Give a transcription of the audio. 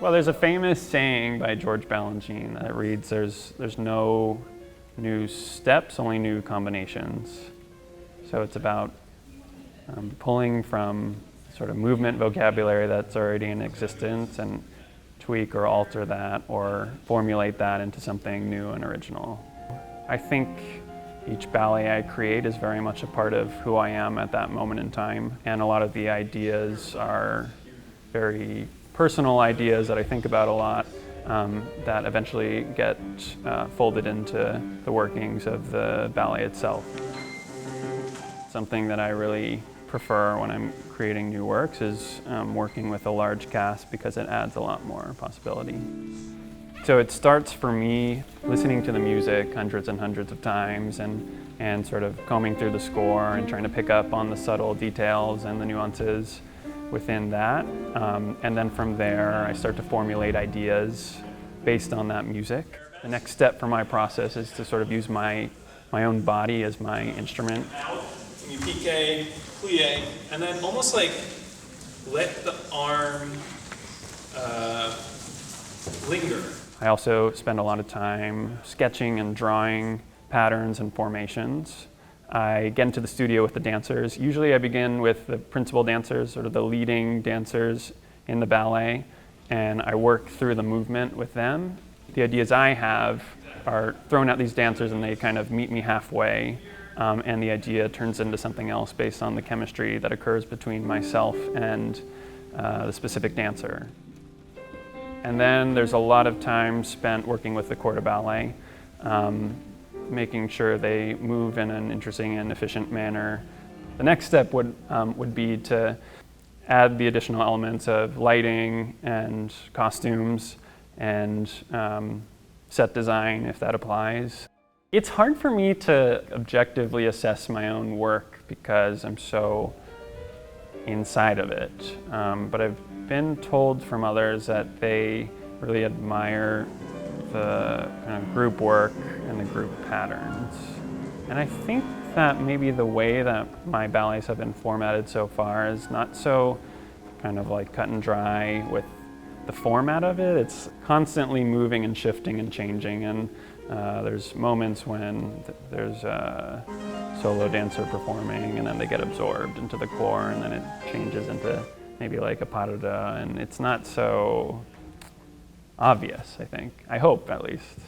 Well, there's a famous saying by George Balanchine that reads, there's no new steps, only new combinations. So it's about pulling from sort of movement vocabulary that's already in existence and tweak or alter that or formulate that into something new and original. I think each ballet I create is very much a part of who I am at that moment in time, and a lot of the ideas are very personal ideas that I think about a lot that eventually get folded into the workings of the ballet itself. Something that I really prefer when I'm creating new works is working with a large cast because it adds a lot more possibility. So it starts for me listening to the music hundreds and hundreds of times and sort of combing through the score and trying to pick up on the subtle details and the nuances within that. And then from there, I start to formulate ideas based on that music. The next step for my process is to sort of use my own body as my instrument. You piqué, plie, and then almost like let the arm linger. I also spend a lot of time sketching and drawing patterns and formations. I get into the studio with the dancers. Usually I begin with the principal dancers, sort of the leading dancers in the ballet, and I work through the movement with them. The ideas I have are thrown at these dancers and they kind of meet me halfway, and the idea turns into something else based on the chemistry that occurs between myself and the specific dancer. And then there's a lot of time spent working with the corps de ballet, making sure they move in an interesting and efficient manner. The next step would be to add the additional elements of lighting and costumes and set design, if that applies. It's hard for me to objectively assess my own work because I'm so inside of it, but I've been told from others that they really admire the kind of group work and the group patterns. And I think that maybe the way that my ballets have been formatted so far is not so kind of like cut and dry with the format of it. It's constantly moving and shifting and changing, and there's moments when there's a solo dancer performing and then they get absorbed into the corps and then it changes into maybe like a pas de deux, and it's not so obvious, I think. I hope, at least.